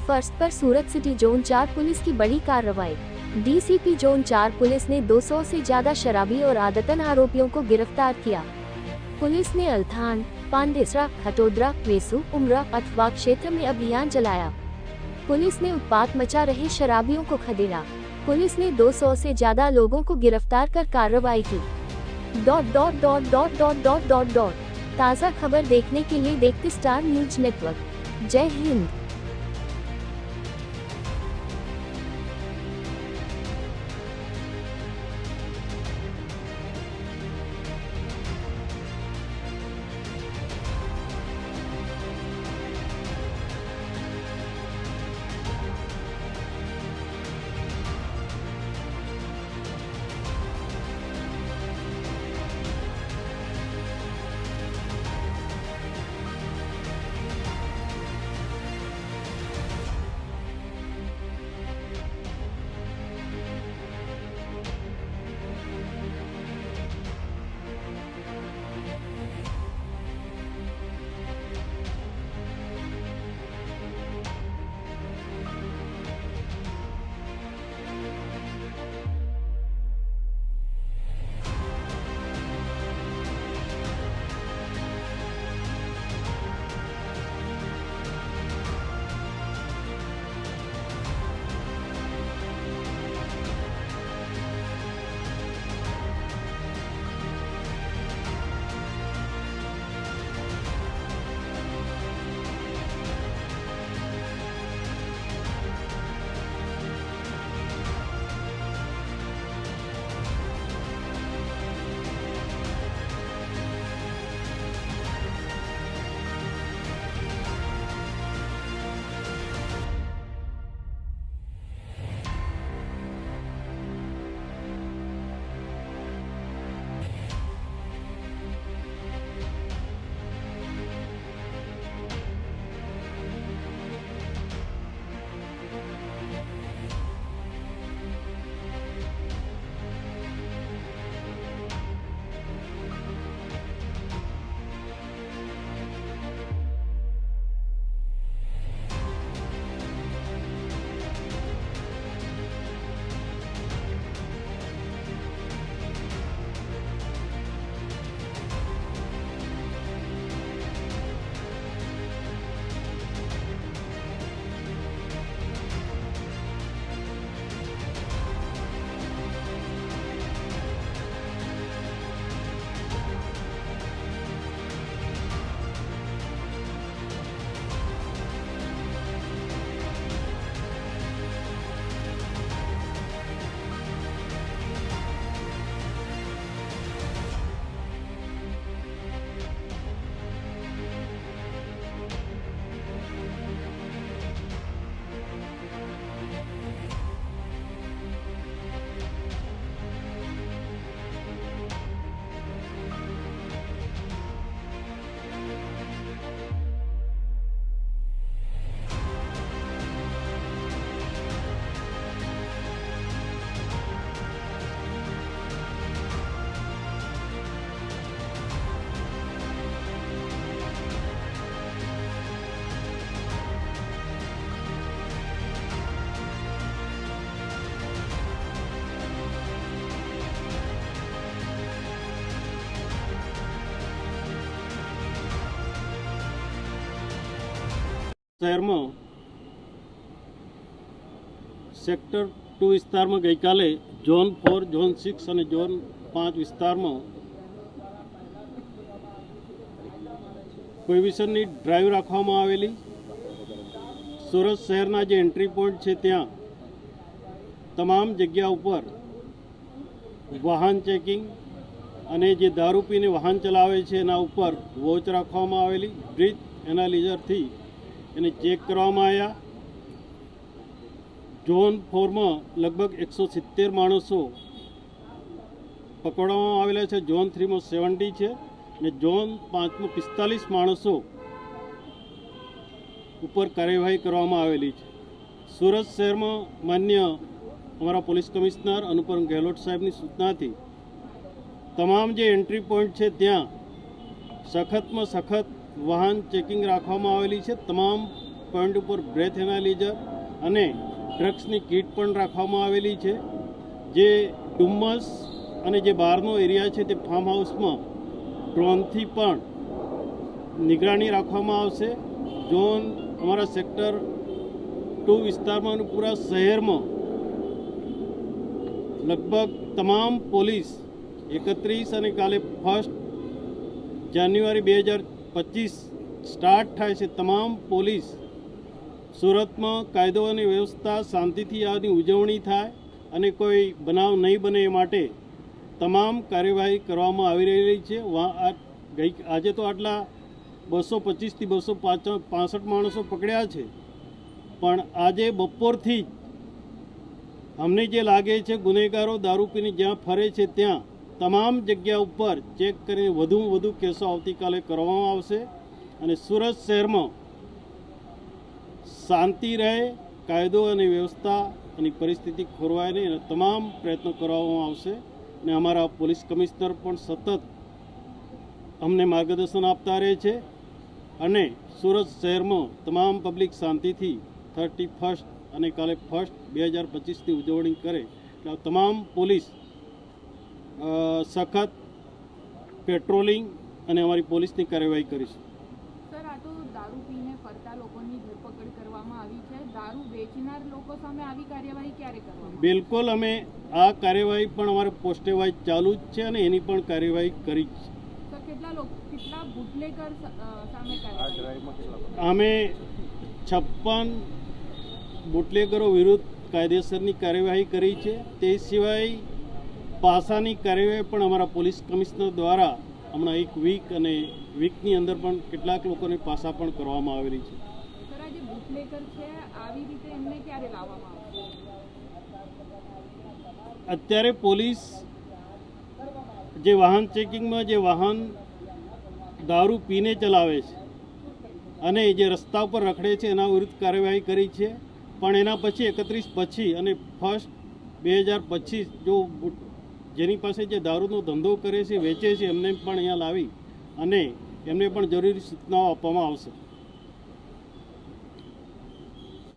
First पर सूरत city zone 4 police की बड़ी कार्रवाई। डीसीपी जोन 4 पुलिस ने 200 से ज्यादा शराबी और आदतन आरोपियों को गिरफ्तार किया। पुलिस ने अल्थान, पांडेसरा, खटोदरा, वेसु, उमरा, अथवा क्षेत्र में अभियान चलाया। पुलिस ने उत्पात मचा रहे शराबियों को खदेड़ा। पुलिस ने 200 से ज्यादा लोगों को गिरफ्तार कर कार्रवाई की। ताज़ा खबर देखने के लिए देखते स्टार न्यूज नेटवर्क। जय हिंद। शहर में सेक्टर 2 विस्तार में गई काले जोन 4, जोन 6 और जोन 5 विस्तार में प्रोहिबिशन की ड्राइव राखवामां आवेली। सूरत शहरना जे एंट्री पॉइंट है त्या तमाम जग्या पर वाहन चेकिंग अने जे दारू पीने वाहन चलावे छे एना उपर वॉच राखवामां आवेली। ब्रीथ एनालिजर थी एने चेक करवामां आव्या। जोन 4 में लगभग 170 माणसों पकड़वामां आवेला छे। जोन 3 में 70 है ने जोन 5 में 45 माणसों ऊपर कार्यवाही करवामां आवेली छे। सूरत शहर में मान्य अमरा पुलिस कमिश्नर अनुपम गहलोत साहेबनी सूचना थी तमाम जे एंट्री पॉइंट है त्या सखत में सखत वाहन चेकिंग राखवामां आवेली छे। तमाम પોઈન્ટ ઉપર બ્રેથ એનાલિઝર અને ડ્રગ્સની કીટ પણ રાખવામાં આવેલી છે. જે ડુમ્મસ અને જે બહારનો એરિયા છે તે ફાર્મ હાઉસમાં ડ્રોનથી પણ નિગરાની રાખવામાં આવશે. ઝોન અમારા સેક્ટર 2 વિસ્તારમાં અને પૂરા શહેરમાં લગભગ તમામ પોલીસ 31 અને કાલે 1 જાન્યુઆરી 2025 સ્ટાર્ટ થાય છે. તમામ પોલીસ સુરતમાં કાયદો અને વ્યવસ્થા શાંતિથી આની ઉજવણી થાય અને કોઈ બનાવ નહીં બને એ માટે તમામ કાર્યવાહી કરવામાં આવી રહી છે. આજે તો આટલા 225 થી 265 માણસો પકડ્યા છે, પણ આજે બપોરથી જ અમને જે લાગે છે ગુનેગારો દારૂ પીને જ્યાં ફરે છે ત્યાં તમામ જગ્યા ઉપર ચેક કરીને વધુમાં વધુ કેસો આવતીકાલે કરવામાં આવશે અને સુરત શહેરમાં શાંતિ રહે, કાયદો અને વ્યવસ્થા અને પરિસ્થિતિ ખોરવાય નહીં અને તમામ પ્રયત્નો કરવામાં આવશે. અને અમારા પોલીસ કમિશનર પણ સતત અમને માર્ગદર્શન આપતા રહે છે અને સુરત શહેરમાં તમામ પબ્લિક શાંતિથી 31 અને કાલે 1 2025ની ઉજવણી કરે એટલે તમામ પોલીસ સખત પેટ્રોલિંગ અને અમારી પોલીસની કાર્યવાહી કરીશું. સર, આ તો દારૂ પીને ફરતા લોકોની ધરપકડ કરવામાં આવી છે. દારૂ વેચનાર લોકો સામે આવી કાર્યવાહી ક્યારે કરવામાં? બિલકુલ, અમે આ કાર્યવાહી પણ અમારે પોસ્ટે વાઇઝ ચાલુ જ છે અને એની પણ કાર્યવાહી કરી છે. સર, કેટલા બુટલેગર સામે કાર્યવાહી? અમે 56 બુટલેગરો વિરુદ્ધ કાયદેસરની કાર્યવાહી કરી છે. તે સિવાય પાસાની કાર્યવાહી પણ અમારા પોલીસ કમિશનર દ્વારા હમણાં 1 વીક અને વીકની અંદર પણ કેટલાક લોકોને પાસા પણ કરવામાં આવેલી છે. સર, આ જે બુટલેગર છે આવી રીતે એમને ક્યારે લાવવામાં આવશે? અત્યારે પોલીસ જે વાહન ચેકિંગમાં જે વાહન દારૂ પીને ચલાવે છે અને જે રસ્તા ઉપર રખડે છે એના વિરુદ્ધ કાર્યવાહી કરી છે. પણ એના પછી 31 પછી અને 1 2025 જો જેની પાસે જે દારૂનો ધંધો કરે છે, વેચે છે, એમને પણ અહીંયા લાવી અને એમને પણ જરૂરી સૂચનાઓ આપવામાં આવશે.